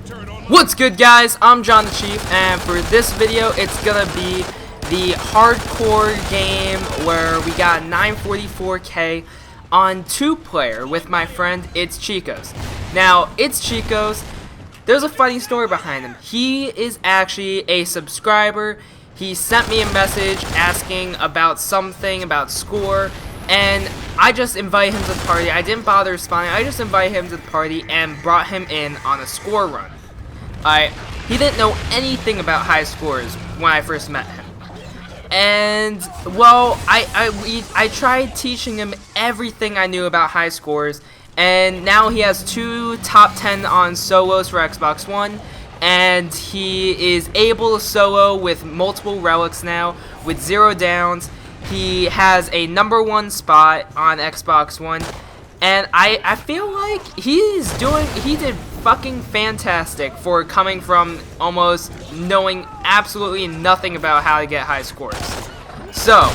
What's good, guys? I'm John the Chief, and for this video it's gonna be the hardcore game where we got 944k on 2-player with my friend It's Chico's. Now, It's Chico's, there's a funny story behind him. He is actually a subscriber. He sent me a message asking about something about score, and I just invited him to the party. I didn't bother responding. I just invited him to the party and brought him in on a score run. He didn't know anything about high scores when I first met him. And, well, I tried teaching him everything I knew about high scores, and now he has 2 top 10 on solos for Xbox One, and he is able to solo with multiple relics now, with 0 downs. He has a #1 spot on Xbox One, and I feel like he did fucking fantastic for coming from almost knowing absolutely nothing about how to get high scores. So,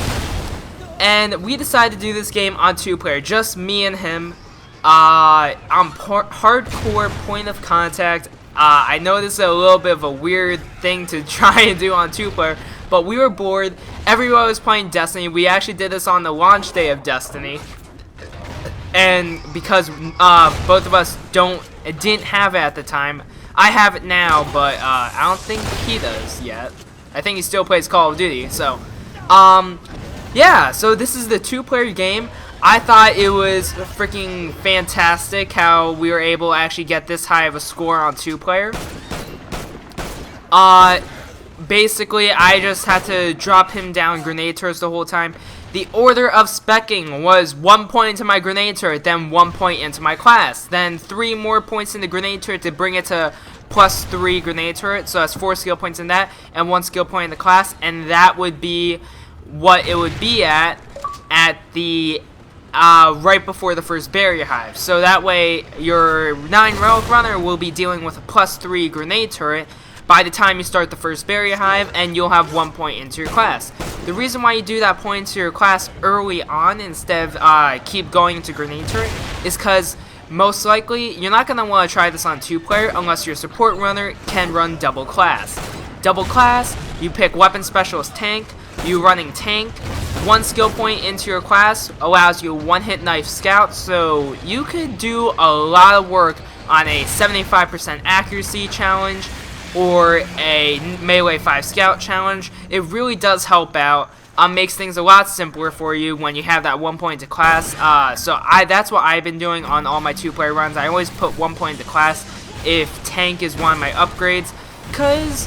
and we decided to do this game on 2-player, just me and him, on hardcore point of contact. I know this is a little bit of a weird thing to try and do on 2-player, but we were bored. Everyone was playing Destiny. We actually did this on the launch day of Destiny, and because both of us didn't have it at the time. I have it now, but I don't think he does yet. I think he still plays Call of Duty. So, yeah. So this is the 2-player game. I thought it was freaking fantastic how we were able to actually get this high of a score on 2-player. Basically, I just had to drop him down grenade turrets the whole time. The order of specking was 1 point into my grenade turret, then 1 point into my class, then 3 more points in the grenade turret to bring it to +3 grenade turret, so that's 4 skill points in that, and 1 skill point in the class, and that would be what it would be at the right before the first barrier hive. So that way, your 9 relic runner will be dealing with a +3 grenade turret by the time you start the first barrier hive, and you'll have 1 point into your class. The reason why you do that point into your class early on instead of keep going into grenade turret is because most likely you're not going to want to try this on 2-player unless your support runner can run double class. Double class, you pick weapon specialist tank, you running tank, 1 skill point into your class allows you 1-hit knife scout, so you could do a lot of work on a 75% accuracy challenge or a melee 5 scout challenge. It really does help out. Makes things a lot simpler for you when you have that 1 point to class. So that's what I've been doing on all my 2-player runs. I always put 1 point to class if tank is one of my upgrades, because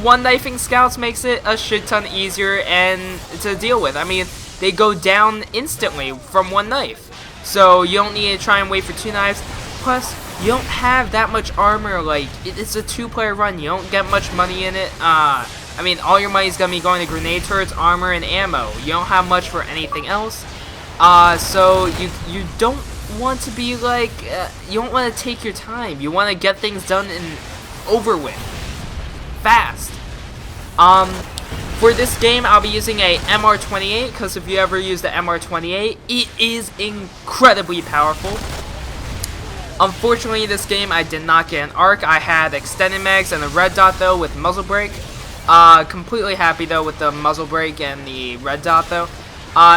one knifing scouts makes it a shit ton easier and to deal with. I mean, they go down instantly from 1 knife, so you don't need to try and wait for 2 knives. Plus, you don't have that much armor. Like, it's a 2-player run. You don't get much money in it. I mean, all your money is going to be going to grenade turrets, armor, and ammo. You don't have much for anything else. So you don't want to be like, you don't want to take your time. You want to get things done and over with fast. For this game, I'll be using a MR28, because if you ever use the MR28, it is incredibly powerful. Unfortunately, this game I did not get an arc. I had extended mags and a red dot though with muzzle brake. Completely happy though with the muzzle brake and the red dot though.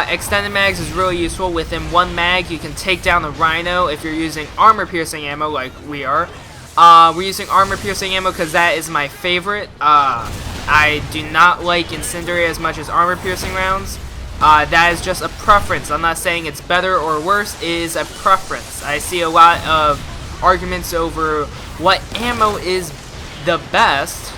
Extended mags is really useful. Within 1 mag, you can take down the rhino if you're using armor piercing ammo like we are. We're using armor piercing ammo because that is my favorite. I do not like incendiary as much as armor piercing rounds. That is just a preference. I'm not saying it's better or worse. It is a preference. I see a lot of arguments over what ammo is the best,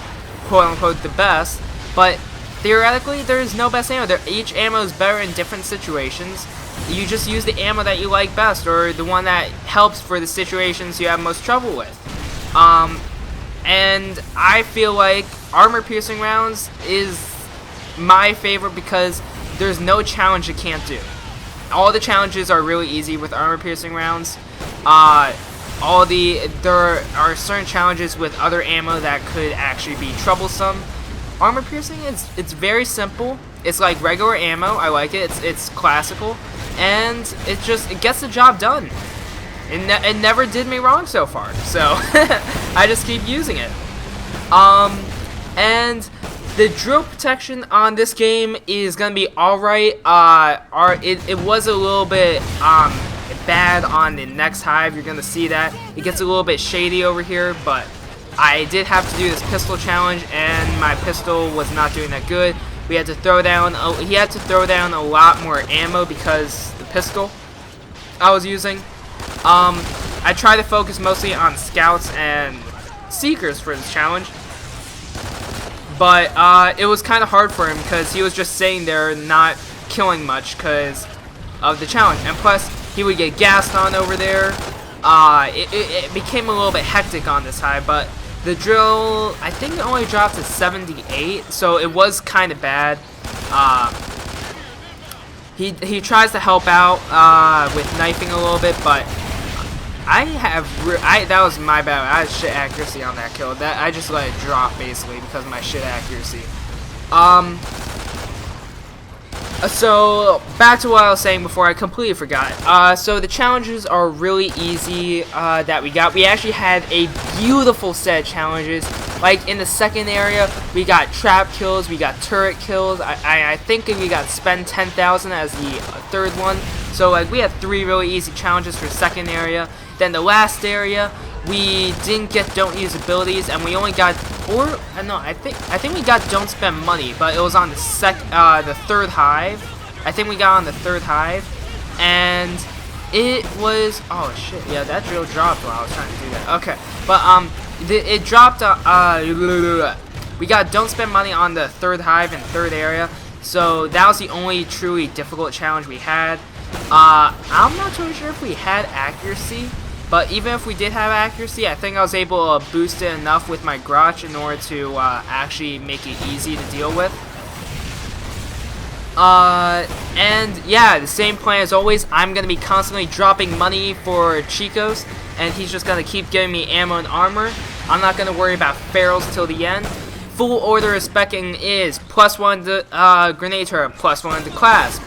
quote unquote the best, but theoretically there is no best ammo. Each ammo is better in different situations. You just use the ammo that you like best, or the one that helps for the situations you have most trouble with. And I feel like armor piercing rounds is my favorite because there's no challenge you can't do. All the challenges are really easy with armor piercing rounds. There are certain challenges with other ammo that could actually be troublesome. Armor piercing it's very simple. It's like regular ammo. I like it. It's classical, and it gets the job done. It never did me wrong so far, so I just keep using it. And the drill protection on this game is gonna be alright. It was a little bit bad on the next hive. You're gonna see that it gets a little bit shady over here, but I did have to do this pistol challenge, and my pistol was not doing that good. We had to throw down. He had to throw down a lot more ammo because the pistol I was using. I try to focus mostly on scouts and seekers for this challenge, but it was kind of hard for him because he was just sitting there not killing much because of the challenge, and plus he would get gassed on over there. It became a little bit hectic on this hive, but the drill, I think, it only dropped to 78, so it was kind of bad. He tries to help out with knifing a little bit, but that was my bad. I had shit accuracy on that kill. I just let it drop basically because of my shit accuracy. So back to what I was saying before, I completely forgot. So the challenges are really easy that we got. We actually had a beautiful set of challenges. Like in the second area, we got trap kills, we got turret kills. I think we got spend 10,000 as the third one. So like we had 3 really easy challenges for the second area. Then the last area, we didn't get don't use abilities, and we only got, I think we got don't spend money, but it was on the third hive. I think we got on the third hive, and it was, oh shit, yeah, that drill dropped while I was trying to do that. Okay, but it dropped. We got don't spend money on the third hive and third area, so that was the only truly difficult challenge we had. I'm not totally sure if we had accuracy. But even if we did have accuracy, I think I was able to boost it enough with my grotch in order to actually make it easy to deal with. And yeah, the same plan as always. I'm going to be constantly dropping money for Chicos, and he's just going to keep giving me ammo and armor. I'm not going to worry about ferals till the end. Full order of specking is +1 to grenade turret, +1 to class,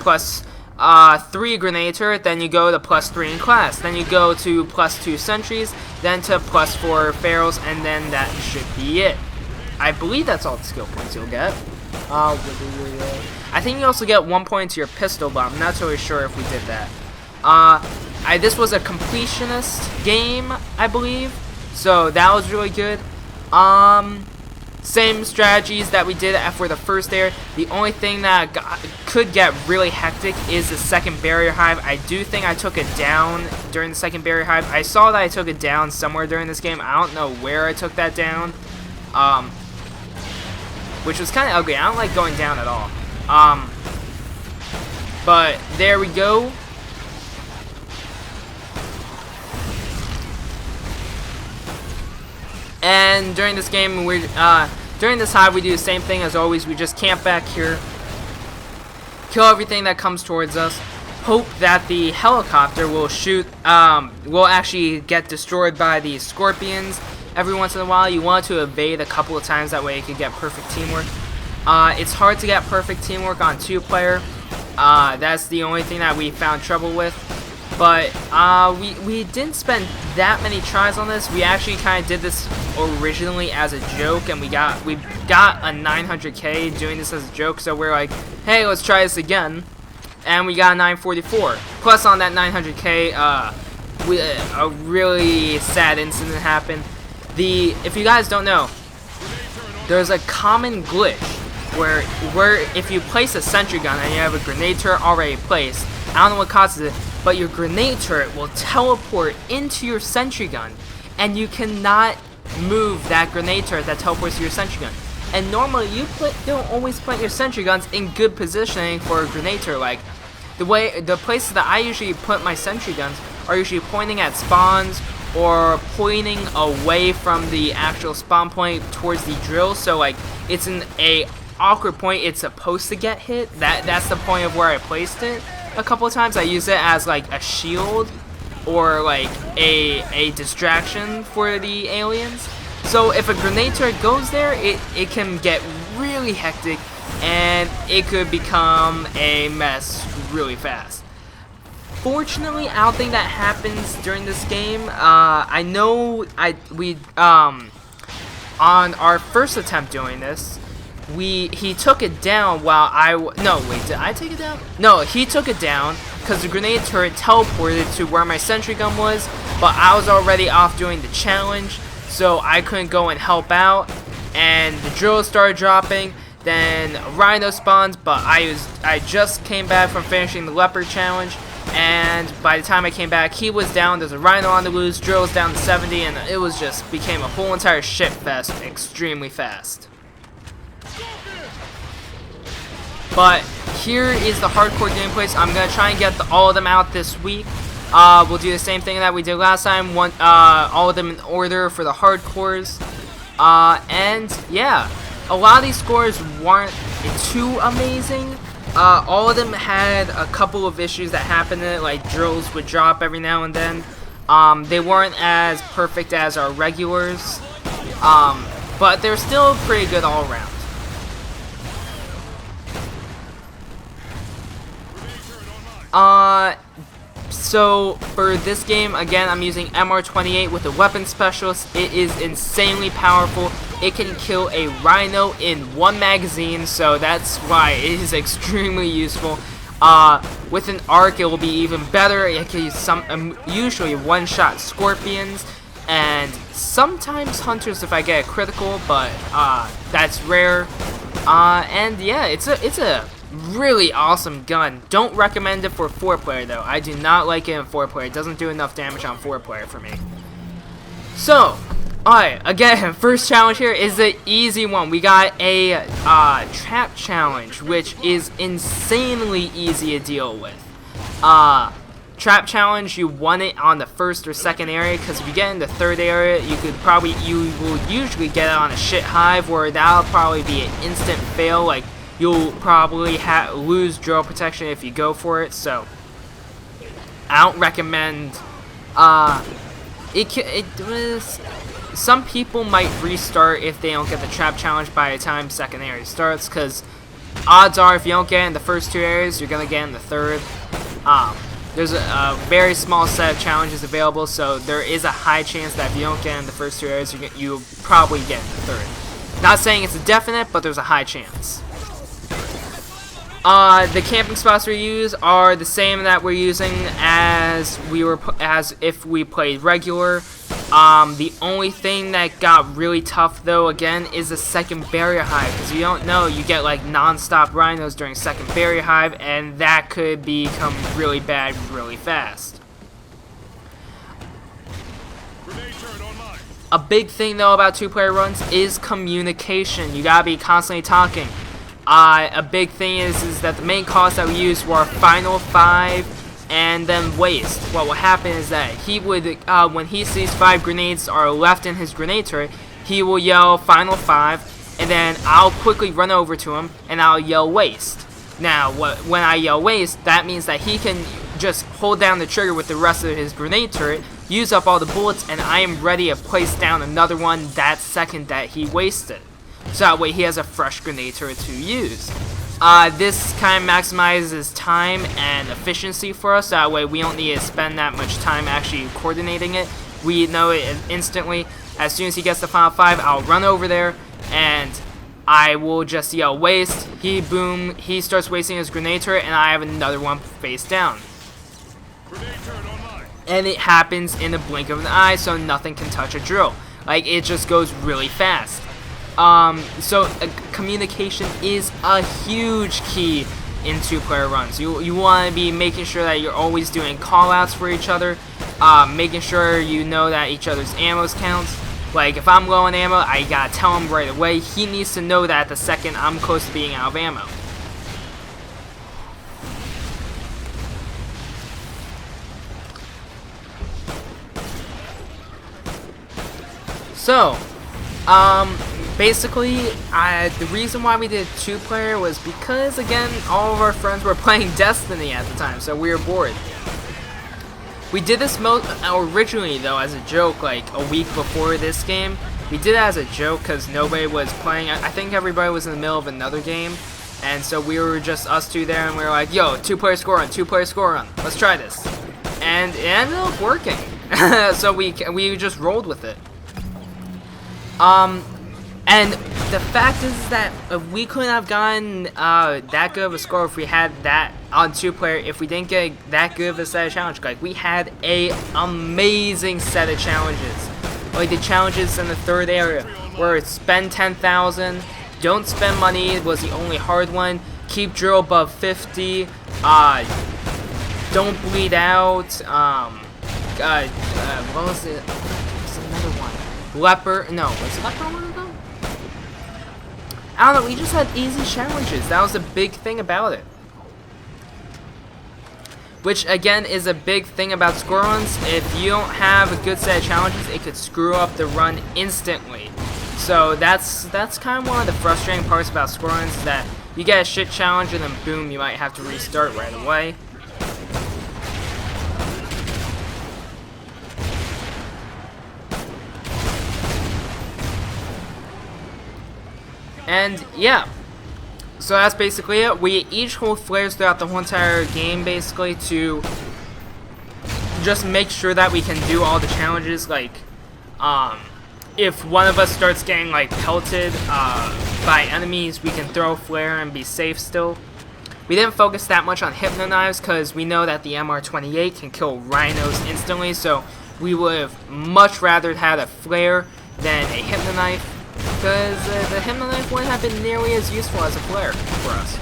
+3 grenade turret, then you go to +3 in class, then you go to +2 sentries, then to +4 ferals, and then that should be it. I believe that's all the skill points you'll get. I think you also get 1 point to your pistol, but I'm not totally sure if we did that. This was a completionist game, I believe, so that was really good. Same strategies that we did for the first area. The only thing that could get really hectic is the second barrier hive. I do think I took it down during the second barrier hive. I saw that I took it down somewhere during this game. I don't know where I took that down, which was kind of ugly. I don't like going down at all. But there we go. And during this game, during this hive, we do the same thing as always. We just camp back here, kill everything that comes towards us, hope that the helicopter will will actually get destroyed by the scorpions. Every once in a while, you want to evade a couple of times, that way you can get perfect teamwork. It's hard to get perfect teamwork on 2-player. That's the only thing that we found trouble with. But we didn't spend that many tries on this. We actually kind of did this originally as a joke, and we got a 900k doing this as a joke. So we're like, hey, let's try this again, and we got a 944. Plus on that 900k, a really sad incident happened. If you guys don't know, there's a common glitch where if you place a sentry gun and you have a grenade turret already placed, I don't know what causes it, but your grenade turret will teleport into your sentry gun, and you cannot move that grenade turret that teleports to your sentry gun. And normally you don't always plant your sentry guns in good positioning for a grenade turret. Like the places that I usually put my sentry guns are usually pointing at spawns or pointing away from the actual spawn point towards the drill. So like it's in a awkward point. It's supposed to get hit. That's the point of where I placed it. A couple of times I use it as like a shield or like a distraction for the aliens. So if a grenade turret goes there, it can get really hectic, and it could become a mess really fast. unfortunately, I don't think that happens during this game. I know on our first attempt doing this, he took it down while no, wait, did I take it down? No, he took it down because the grenade turret teleported to where my sentry gun was, but I was already off doing the challenge, so I couldn't go and help out, and the drills started dropping. Then Rhino spawns, but I just came back from finishing the leopard challenge, and by the time I came back, he was down. There's a Rhino on the loose, drills down to 70, and it was just became a whole entire shit fest extremely fast. But here is the hardcore gameplays. I'm gonna try and get all of them out this week. We'll do the same thing that we did last time. All of them in order for the hardcores. And yeah. A lot of these scores weren't too amazing. All of them had a couple of issues that happened in it, like drills would drop every now and then. They weren't as perfect as our regulars, but they're still pretty good all around. So for this game, again, I'm using MR28 with the weapon specialist. It is insanely powerful. It can kill a Rhino in one magazine, so that's why it is extremely useful. With an arc, it will be even better. It can use usually one-shot scorpions, and sometimes hunters if I get a critical, but that's rare. And yeah, it's a really awesome gun. Don't recommend it for 4-player though. I do not like it in 4-player. It doesn't do enough damage on 4-player for me. So, alright, again, first challenge here is the easy one. We got a trap challenge, which is insanely easy to deal with. Trap challenge, you want it on the first or second area, because if you get in the third area, you will usually get it on a shit hive, where that'll probably be an instant fail. Like, you'll probably lose drill protection if you go for it, so I don't recommend. Some people might restart if they don't get the trap challenge by the time second area starts, because odds are if you don't get in the first 2 areas, you're gonna get in the third. There's a very small set of challenges available, so there is a high chance that if you don't get in the first 2 areas, you'll probably get in the third. Not saying it's a definite, but there's a high chance. The camping spots we use are the same that we're using as if we played regular. The only thing that got really tough though, again, is the second barrier hive, because you don't know, you get like non-stop rhinos during second barrier hive, and that could become really bad really fast. A big thing though about 2-player runs is communication. You gotta be constantly talking. A big thing is that the main costs that we use were final 5 and then waste. What will happen is that he would, when he sees 5 grenades are left in his grenade turret, he will yell final 5, and then I'll quickly run over to him and I'll yell waste. Now, when I yell waste, that means that he can just hold down the trigger with the rest of his grenade turret, use up all the bullets, and I am ready to place down another one that second that he wasted. So that way he has a fresh grenade turret to use. This kind of maximizes time and efficiency for us. That way we don't need to spend that much time actually coordinating it. We know it instantly. As soon as he gets the final 5, I'll run over there and I will just yell waste. He starts wasting his grenade turret, and I have another one face down. And it happens in the blink of an eye, so nothing can touch a drill. Like, it just goes really fast. Communication is a huge key in 2-player runs. You want to be making sure that you're always doing callouts for each other, making sure you know that each other's ammo counts. Like, if I'm low on ammo, I gotta tell him right away. He needs to know that the second I'm close to being out of ammo. So, basically, the reason why we did 2-player was because, again, all of our friends were playing Destiny at the time, so we were bored. We did this originally, though, as a joke, like a week before this game. We did it as a joke because nobody was playing. I think everybody was in the middle of another game, and so we were just us two there, and we were like, yo, 2-player score run, 2-player score run. Let's try this. and it ended up working. So we just rolled with it. And the fact is that we couldn't have gotten that good of a score if we had that on 2-player, if we didn't get that good of a set of challenges. Like, we had a amazing set of challenges. Like, the challenges in the 3rd area were spend 10,000, don't spend money was the only hard one, keep drill above 50, don't bleed out, what was it? What's another one? Leper, no, was Leper one of them? I don't know, we just had easy challenges. That was the big thing about it. Which, again, is a big thing about score runs. If you don't have a good set of challenges, it could screw up the run instantly. So that's kind of one of the frustrating parts about score runs, is that you get a shit challenge and then boom, you might have to restart right away. And yeah, so that's basically it. We each hold flares throughout the whole entire game, basically, to just make sure that we can do all the challenges. Like, if one of us starts getting like pelted by enemies, we can throw a flare and be safe still. We didn't focus that much on Hypno Knives because we know that the MR28 can kill rhinos instantly, so we would have much rather had a flare than a Hypno Knife, because the Hypno Knife wouldn't have been nearly as useful as a flare for us.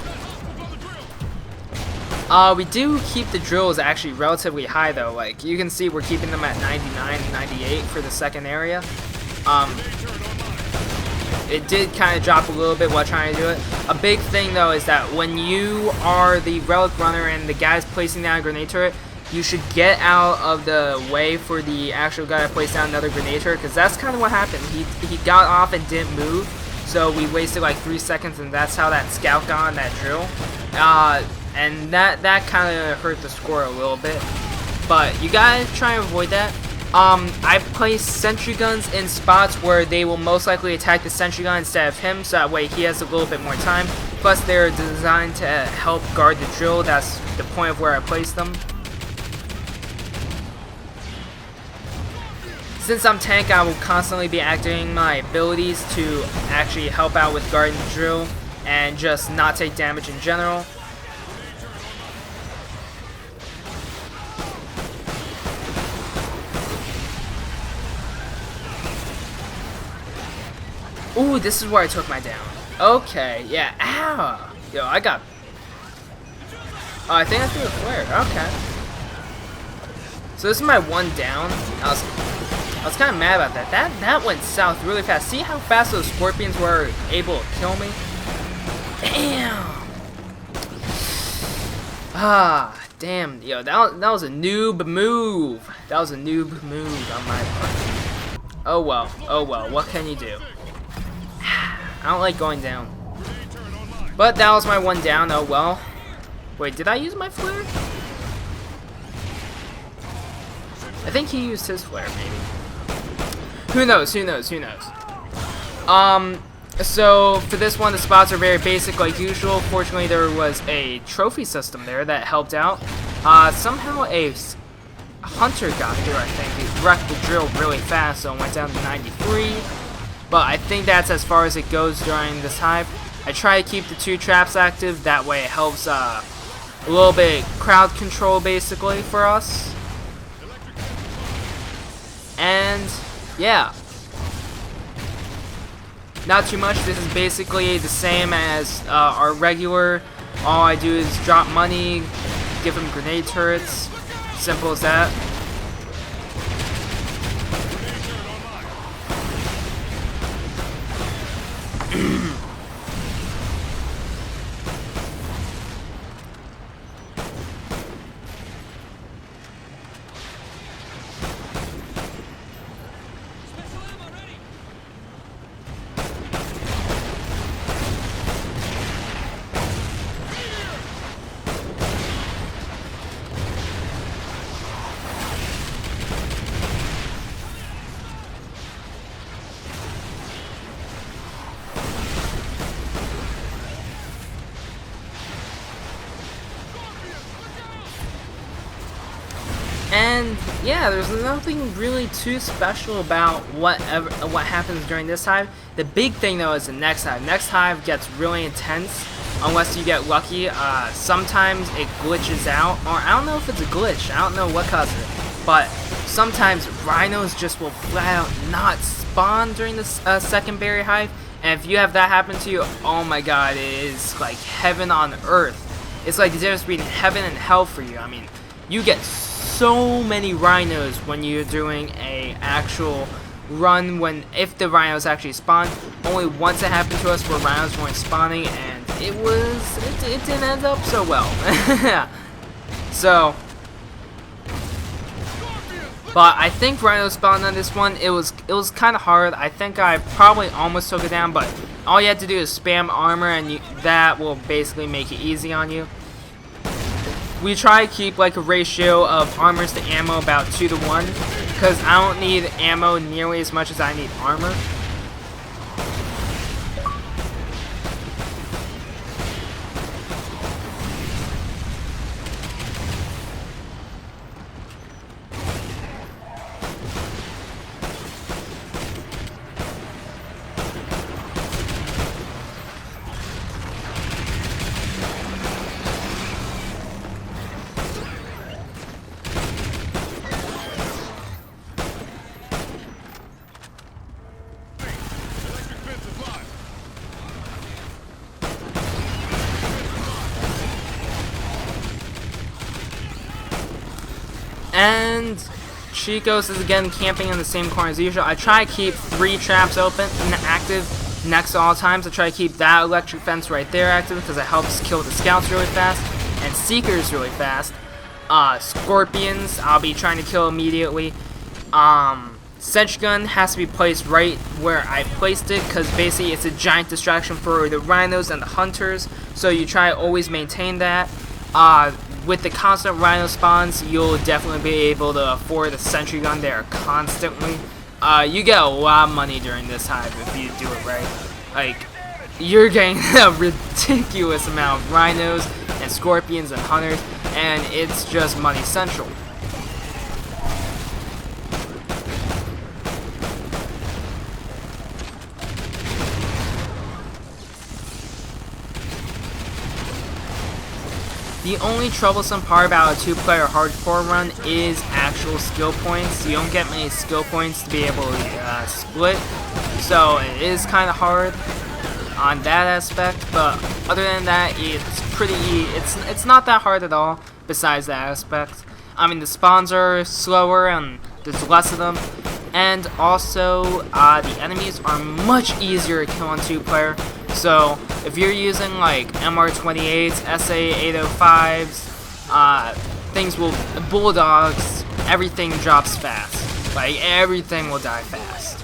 We do keep the drills actually relatively high though. Like, you can see we're keeping them at 99 and 98 for the 2nd area. It did kind of drop a little bit while trying to do it. A big thing though is that when you are the relic runner and the guy's placing down a grenade turret, you should get out of the way for the actual guy to place down another grenade turret, because that's kind of what happened. He got off and didn't move, so we wasted like 3 seconds, and that's how that scout got on that drill. And that kind of hurt the score a little bit, but you gotta try and avoid that. I place sentry guns in spots where they will most likely attack the sentry gun instead of him, so that way he has a little bit more time. Plus, they're designed to help guard the drill. That's the point of where I place them. Since I'm tank, I will constantly be activating my abilities to actually help out with guarding the drill and just not take damage in general. Ooh, this is where I took my down. Okay, yeah, ow! Yo, I got... Oh, I think I threw a flare, okay. So this is my 1 down. I was kind of mad about that. That went south really fast. See how fast those scorpions were able to kill me? Damn! Ah, damn. Yo, that was a noob move. That was a noob move on my part. Oh well, what can you do? I don't like going down. But that was my 1 down, oh well. Wait, did I use my flare? I think he used his flare, maybe. Who knows? So for this one, the spots are very basic like usual. Fortunately, there was a trophy system there that helped out. Somehow a hunter got here, I think. He wrecked the drill really fast, so it went down to 93. But I think that's as far as it goes during this hive. I try to keep the 2 traps active, that way it helps a little bit crowd control basically for us. And yeah, not too much. This is basically the same as our regular. All I do is drop money, give them grenade turrets, simple as that. And yeah, there's nothing really too special about what happens during this hive. The big thing though is the next hive. Next hive gets really intense unless you get lucky. Sometimes it glitches out, or I don't know if it's a glitch. I don't know what causes it, but sometimes rhinos just will flat out not spawn during the secondary hive. And if you have that happen to you, oh my god, it is like heaven on earth. It's like the difference between heaven and hell for you. I mean, you get so many rhinos when you're doing a actual run if the rhinos actually spawn. Only once it happened to us where rhinos weren't spawning, and it didn't end up so well. So, but I think rhino spawned on this one. It was kind of hard. I think I probably almost took it down, but all you have to do is spam armor, and that will basically make it easy on you. We try to keep like a ratio of armors to ammo about 2 to 1, because I don't need ammo nearly as much as I need armor. And Chico's is again camping in the same corner as usual. I try to keep 3 traps open and active next to all times. I try to keep that electric fence right there active because it helps kill the scouts really fast and seekers really fast. Scorpions, I'll be trying to kill immediately. Sentry gun has to be placed right where I placed it because basically it's a giant distraction for the rhinos and the hunters. So you try to always maintain that. With the constant rhino spawns, you'll definitely be able to afford a sentry gun there constantly. You get a lot of money during this hive if you do it right. Like, you're getting a ridiculous amount of rhinos and scorpions and hunters, and it's just money central. The only troublesome part about a 2-player hardcore run is actual skill points. You don't get many skill points to be able to split, so it is kind of hard on that aspect. But other than that, it's not that hard at all. Besides that aspect, I mean the spawns are slower and there's less of them, and also the enemies are much easier to kill on 2-player. So if you're using like MR28s, SA805s, things will, bulldogs, everything drops fast. Like everything will die fast.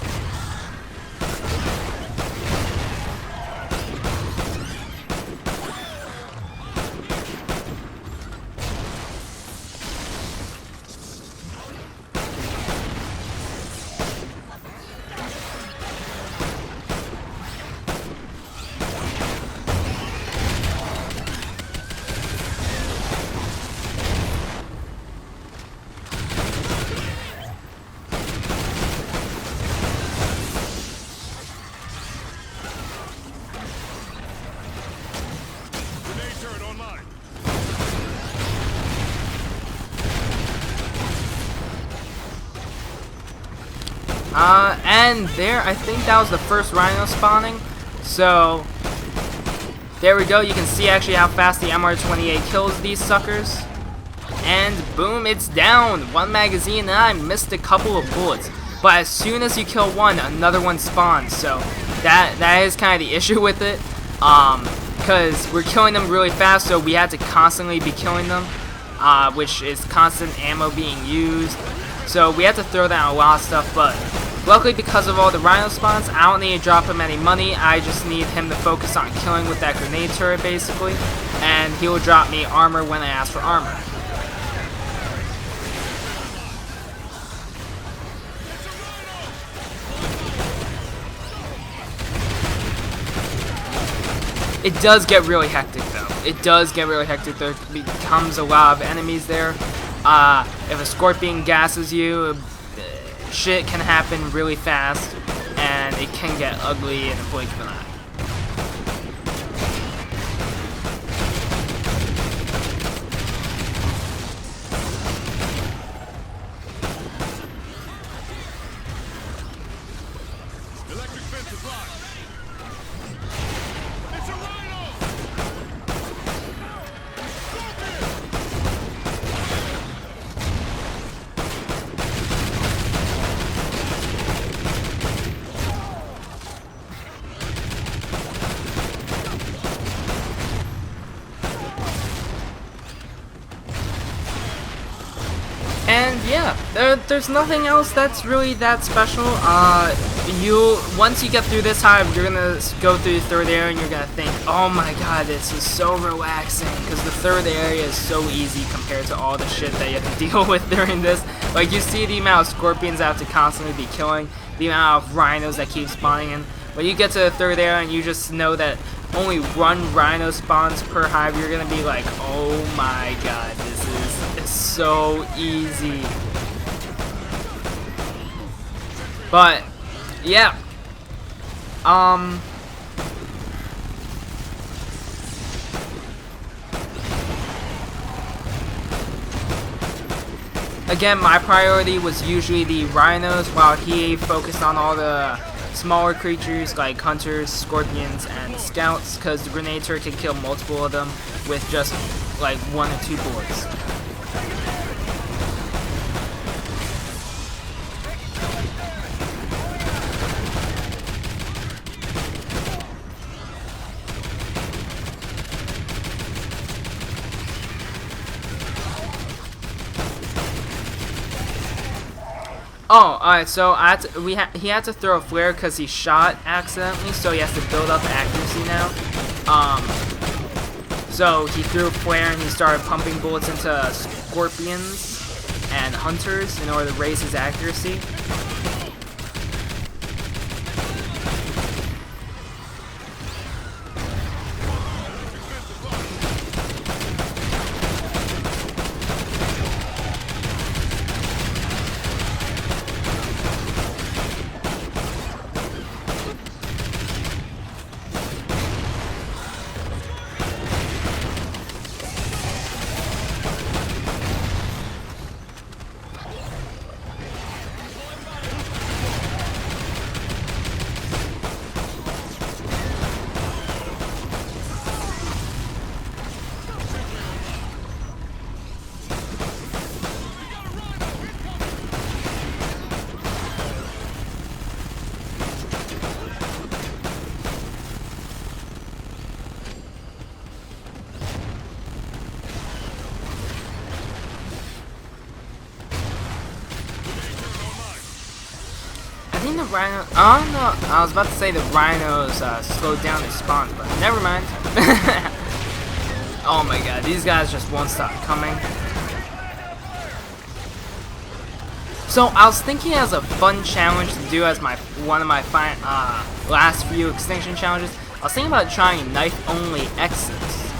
And there, I think that was the first rhino spawning. So, there we go. You can see actually how fast the MR28 kills these suckers. And boom, it's down. 1 magazine, and I missed a couple of bullets. But as soon as you kill one, another one spawns. So, that is kind of the issue with it. Because we're killing them really fast, so we have to constantly be killing them. Which is constant ammo being used. So we have to throw down a lot of stuff, but luckily because of all the rhino spawns, I don't need to drop him any money. I just need him to focus on killing with that grenade turret basically, and he will drop me armor when I ask for armor. It does get really hectic though. It does get really hectic. There becomes a lot of enemies there. If a scorpion gasses you, shit can happen really fast, and it can get ugly in a blink of an eye. Electric fence is locked. It's a rhino! And yeah, there's nothing else that's really that special. Once you get through this hive, you're gonna go through the third area and you're gonna think, oh my god, this is so relaxing, because the third area is so easy compared to all the shit that you have to deal with during this. Like, you see the amount of scorpions I have to constantly be killing, the amount of rhinos that keep spawning in. When you get to the third area and you just know that only one rhino spawns per hive, you're gonna be like, oh my god, this is so easy. But yeah, again, my priority was usually the rhinos, while he focused on all the smaller creatures like hunters, scorpions, and scouts, because the grenade turret can kill multiple of them with just like 1 or 2 bullets. Oh, alright, so he had to throw a flare because he shot accidentally, so he has to build up accuracy now. So he threw a flare and he started pumping bullets into scorpions and hunters in order to raise his accuracy. I think the rhino. Oh no! I was about to say the rhinos slowed down their spawns, but never mind. Oh my god, these guys just won't stop coming. So I was thinking as a fun challenge to do as one of my last few Extinction challenges. I was thinking about trying knife-only exits,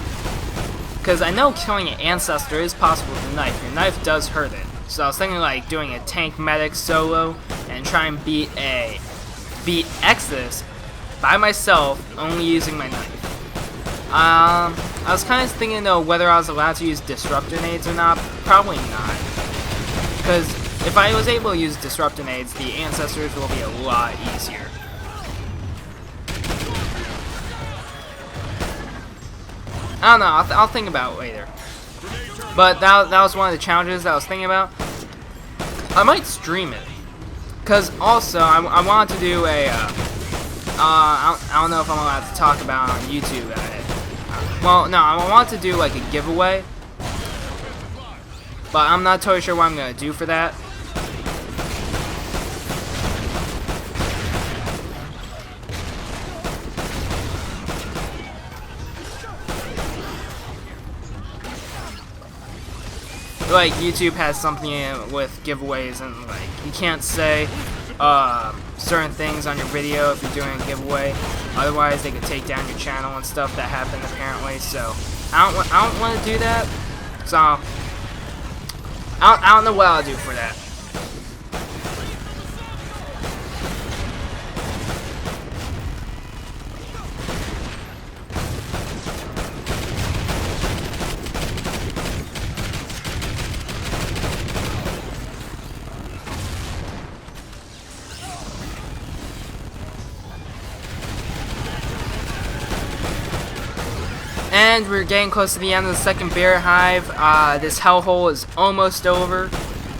because I know killing an ancestor is possible with a knife. Your knife does hurt it. So I was thinking like doing a tank medic solo and try and beat Exodus by myself, only using my knife. I was kind of thinking though whether I was allowed to use disruptor nades or not. Probably not, because if I was able to use disruptor nades, the ancestors will be a lot easier. I don't know. I'll think about it later. But that was one of the challenges that I was thinking about. I might stream it, cause also I wanted to do a I don't know if I'm allowed to talk about on YouTube it. Well, no, I wanted to do like a giveaway, but I'm not totally sure what I'm gonna do for that. Like, YouTube has something with giveaways, and like you can't say certain things on your video if you're doing a giveaway, otherwise they could take down your channel and stuff. That happened apparently, so I don't want to do that. So I don't know what I'll do for that. And we're getting close to the end of the second bear hive. This hellhole is almost over.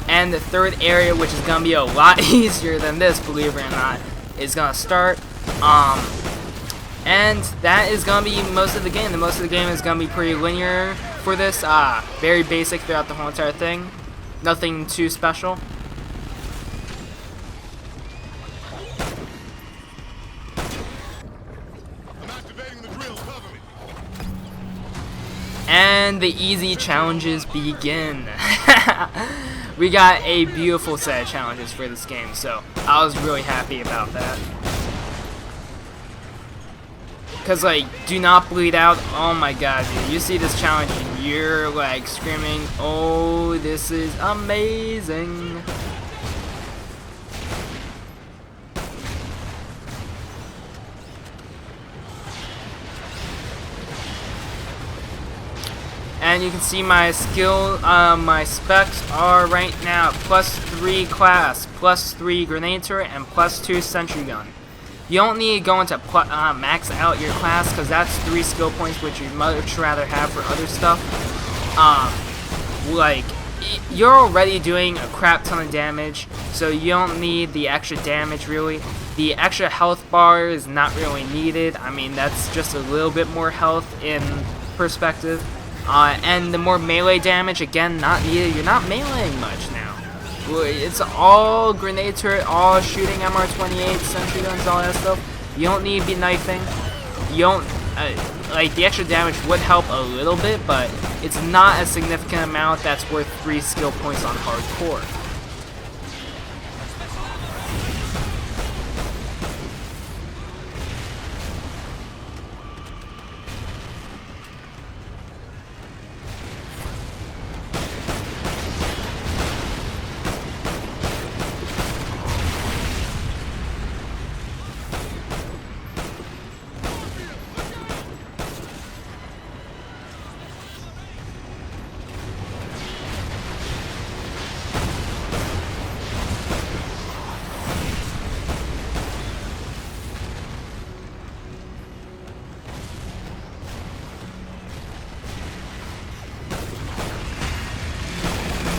And the third area, which is going to be a lot easier than this, believe it or not, is going to start. And that is going to be most of the game. The most of the game is going to be pretty linear for this. Very basic throughout the whole entire thing. Nothing too special. I'm activating the drill. Cover me. And the easy challenges begin. We got a beautiful set of challenges for this game, so I was really happy about that. Cause like, do not bleed out. Oh my god, dude. You see this challenge and you're like screaming, oh, this is amazing. And you can see my skill, my specs are right now +3 class, +3 grenade turret, and +2 sentry gun. You don't need to go into max out your class, because that's 3 skill points, which you'd much rather have for other stuff. Like, you're already doing a crap ton of damage, so you don't need the extra damage really. The extra health bar is not really needed. I mean, that's just a little bit more health in perspective. And the more melee damage, again, not needed. You're not meleeing much now. It's all grenade turret, all shooting MR28, sentry guns, all that stuff. You don't need to be knifing. You don't, like, the extra damage would help a little bit, but it's not a significant amount that's worth 3 skill points on hardcore.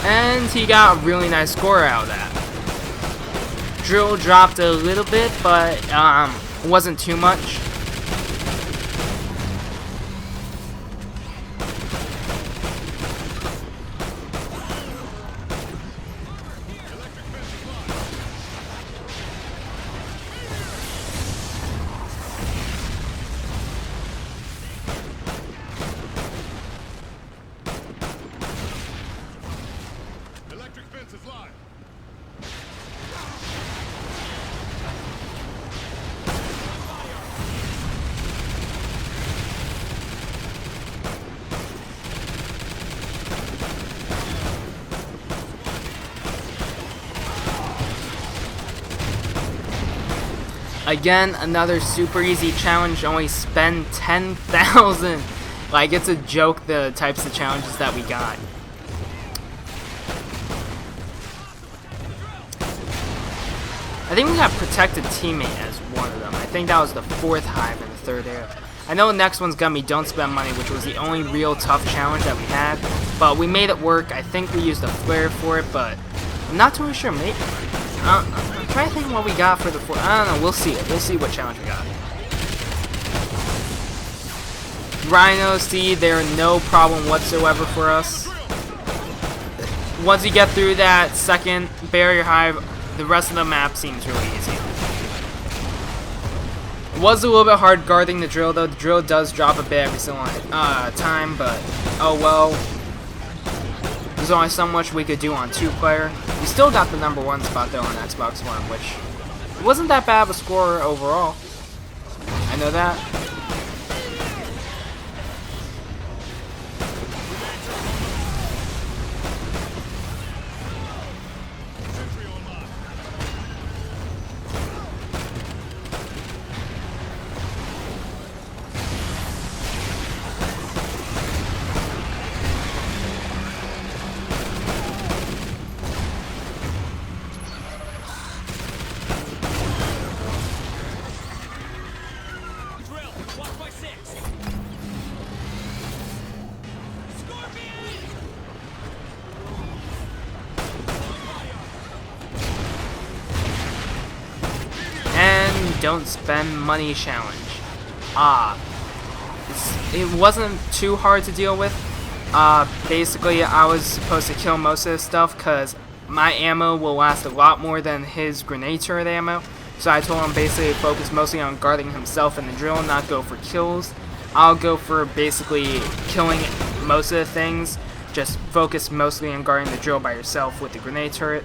And he got a really nice score out of that. Drill dropped a little bit, but wasn't too much. Electric fence is live. Again, another super easy challenge, only spend 10,000. Like, it's a joke the types of challenges that we got. I think we got protected teammate as one of them. I think that was the 4th hive in the 3rd area. I know the next one's gonna be don't spend money, which was the only real tough challenge that we had. But we made it work. I think we used a flare for it, but I'm not totally sure. Maybe. I'm trying to think what we got for the 4th. I don't know. We'll see it. We'll see what challenge we got. Rhinos, see, they're no problem whatsoever for us. Once you get through that second barrier hive, the rest of the map seems really easy. It was a little bit hard guarding the drill, though. The drill does drop a bit every single time, but oh well. There's only so much we could do on 2-player. We still got the #1 spot though on Xbox One, which wasn't that bad of a score overall. I know that. don't spend money challenge. It wasn't too hard to deal with. Basically, I was supposed to kill most of this stuff because my ammo will last a lot more than his grenade turret ammo. So I told him basically to focus mostly on guarding himself in the drill, not go for kills. I'll go for basically killing most of the things. Just focus mostly on guarding the drill by yourself with the grenade turret.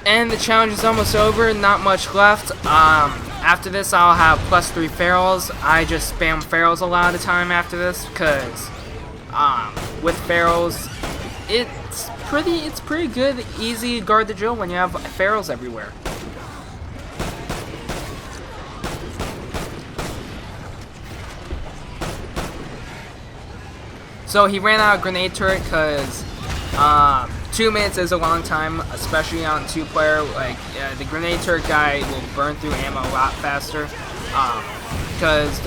And the challenge is almost over, not much left. After this I'll have +3 ferals. I just spam ferals a lot of the time after this, because with ferals it's pretty good, easy to guard the drill when you have ferals everywhere. So he ran out of grenade turret because 2 minutes is a long time, especially on 2-player. Like, the grenade turret guy will burn through ammo a lot faster, because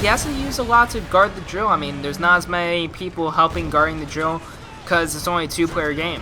he has to use a lot to guard the drill. I mean, there's not as many people helping guarding the drill, because it's only a 2-player game.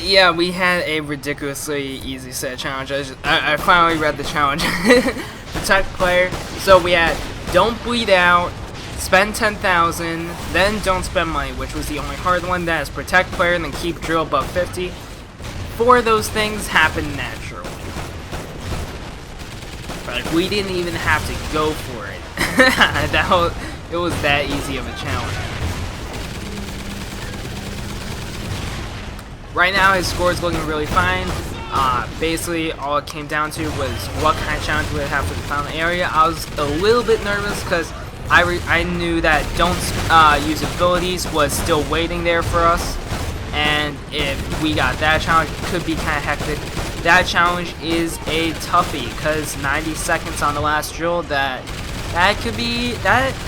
Yeah, we had a ridiculously easy set of challenges. I finally read the challenge. Protect player. So we had don't bleed out, spend 10,000, then don't spend money, which was the only hard one. That is protect player and then keep drill above 50. 4 of those things happen naturally. Like, we didn't even have to go for it. It was that easy of a challenge. Right now, his score is looking really fine. Basically, all it came down to was what kind of challenge we would have for the final area. I was a little bit nervous because I knew that don't use abilities was still waiting there for us. And if we got that challenge, it could be kind of hectic. That challenge is a toughie because 90 seconds on the last drill, that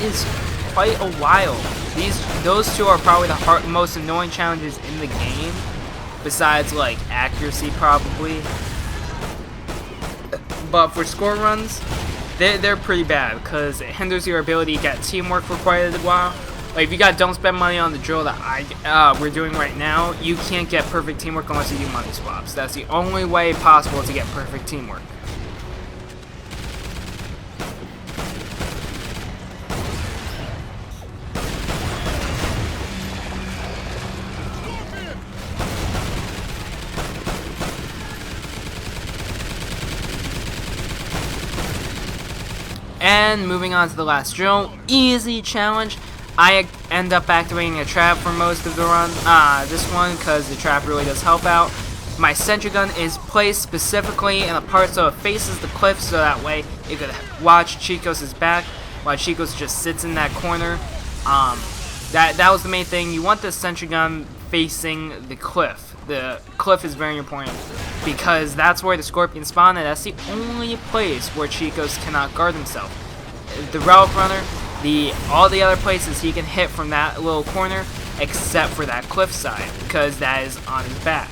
is quite a while. Those two are probably the most annoying challenges in the game. Besides, like, accuracy, probably. But for score runs, they're pretty bad, because it hinders your ability to get teamwork for quite a while. Like, if you got don't spend money on the drill that we're doing right now, you can't get perfect teamwork unless you do money swaps. That's the only way possible to get perfect teamwork. And moving on to the last drill, easy challenge. I end up activating a trap for most of the run, this one, because the trap really does help out. My sentry gun is placed specifically in a part so it faces the cliff, so that way you could watch Chico's back while Chico's just sits in that corner. That was the main thing. You want the sentry gun facing the cliff. The cliff is very important because that's where the scorpions spawn, and that's the only place where Chico's cannot guard himself. The relic runner, all the other places he can hit from that little corner, except for that cliff side, because that is on his back.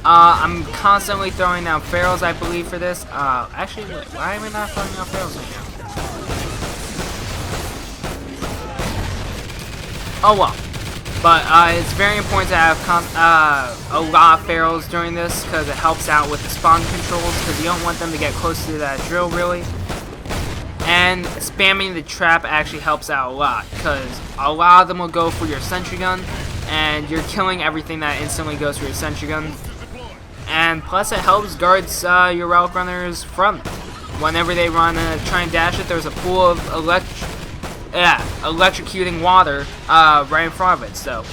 I'm constantly throwing down ferals, I believe, for this. Actually, why am I not throwing down ferals right now? Oh well. But it's very important to have a lot of ferals during this, because it helps out with the spawn controls, because you don't want them to get close to that drill, really. And spamming the trap actually helps out a lot, because a lot of them will go for your sentry gun, and you're killing everything that instantly goes for your sentry gun. And plus it helps guards your relic runners front. Whenever they run and try and dash it, there's a pool of electrocuting water right in front of it, so.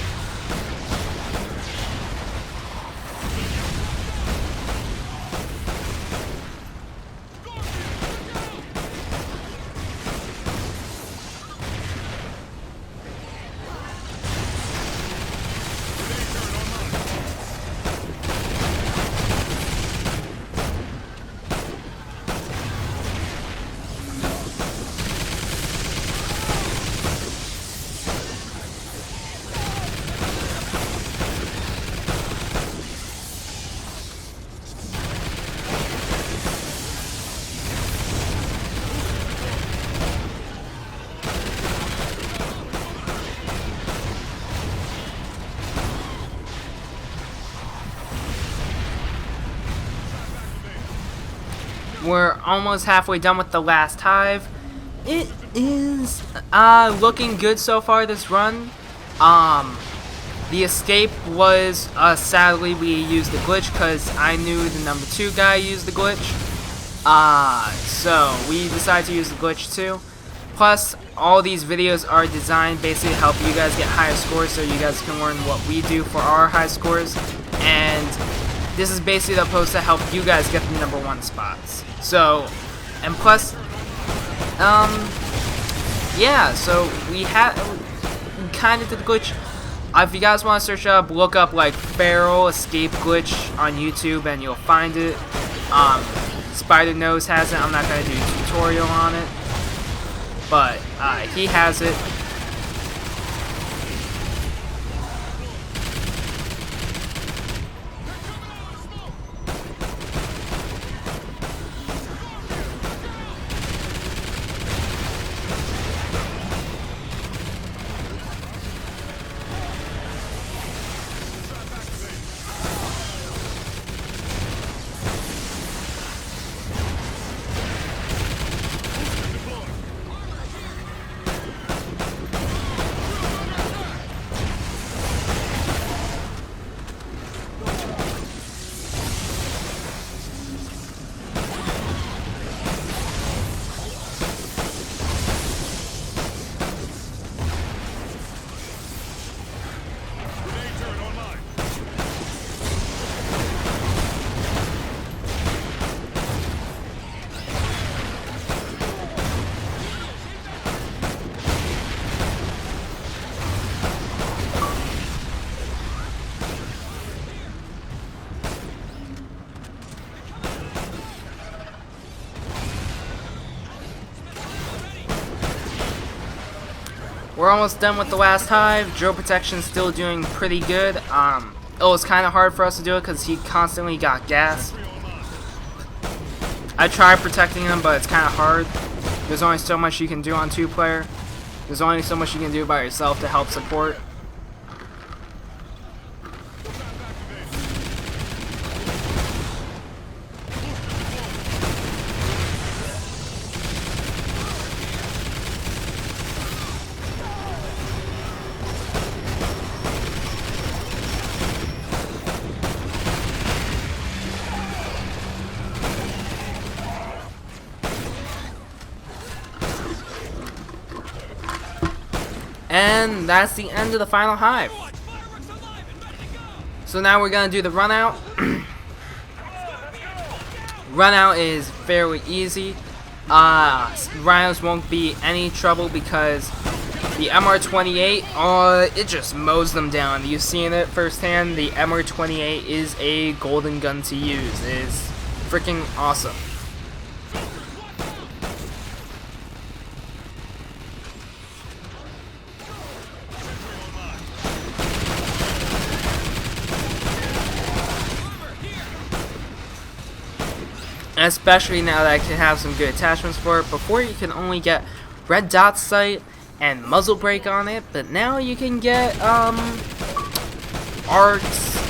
We're almost halfway done with the last hive. It is looking good so far this run. The escape was, sadly we used the glitch because I knew the number 2 guy used the glitch. So we decided to use the glitch too. Plus, all these videos are designed basically to help you guys get higher scores so you guys can learn what we do for our high scores. And this is basically supposed to help you guys get the number 1 spots. So, and plus, yeah, so we kind of did the glitch. If you guys want to search up, look up like Feral Escape Glitch on YouTube and you'll find it. Spider Nose has it. I'm not going to do a tutorial on it, but he has it. We're almost done with the last hive. Drill Protection's still doing pretty good. It was kind of hard for us to do it because he constantly got gassed. I tried protecting him, but it's kind of hard. There's only so much you can do on 2-player. There's only so much you can do by yourself to help support. And that's the end of the final hive. So now we're gonna do the run out. Run out is fairly easy. Rhinos won't be any trouble because the MR28, it just mows them down. You've seen it firsthand. The MR28 is a golden gun to use. It is freaking awesome. Especially now that I can have some good attachments for it. Before you can only get red dot sight and muzzle brake on it, but now you can get arcs,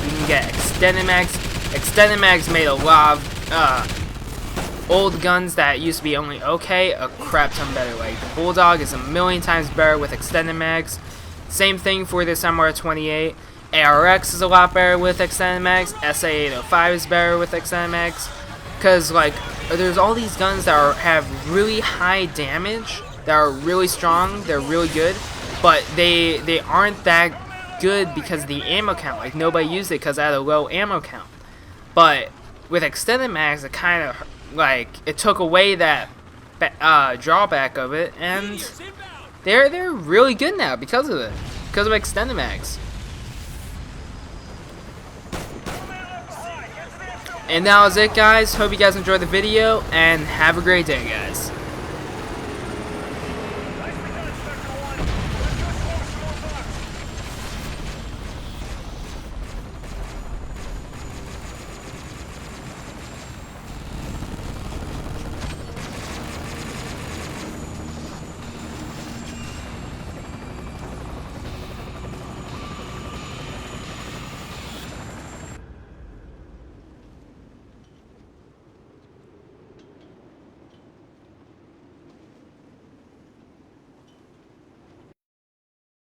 you can get extended mags. Extended mags made a lot of old guns that used to be only okay a crap ton better. Like the Bulldog is a million times better with extended mags. Same thing for this MR28. ARX is a lot better with extended mags. SA805 is better with extended mags. Because, like, there's all these guns that have really high damage, that are really strong, they're really good, but they aren't that good because of the ammo count. Like, nobody used it because I had a low ammo count. But with extended mags, it kind of, like, it took away that drawback of it, and they're really good now because of it, because of extended mags. And that was it, guys. Hope you guys enjoyed the video, and have a great day, guys.